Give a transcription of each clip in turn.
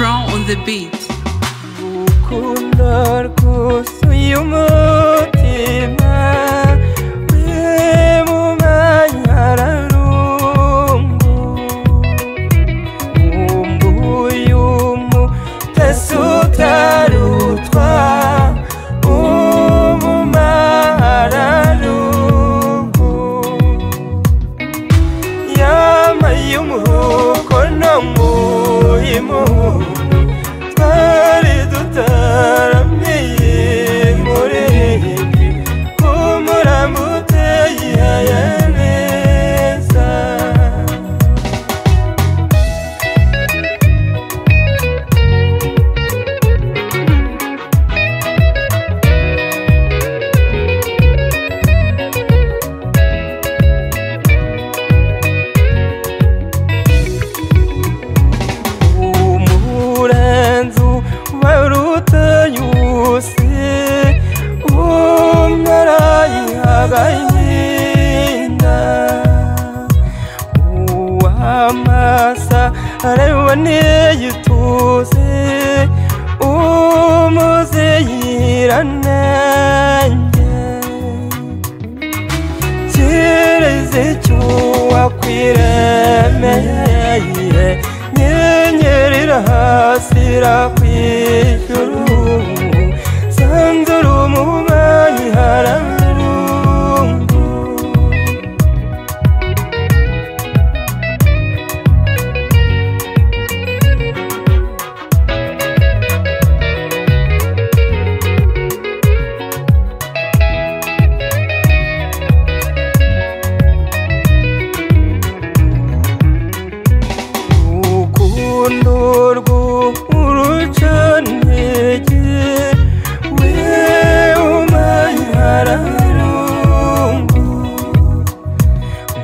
Crown on the beat. ukunda rwuzuye umutima we mu manyararungu umbuye umutesi utarutwa umumararungu yamaye umuhuko no muyimuhu twari dutaramiye muri umuramute yihaya neza umurenzu warutayuse umarayihabayinda uwamasa araboneyituze umuziyiranenge kireze cyuwakwiremeye nyenyerera hasi irakwijuru sanzura umubanyi hararungu urukundo rw'urucantege we umanyararungu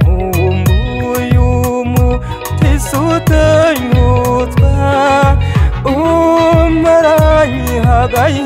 nkumbuye umutesi utanyuzwa umaranyihagaye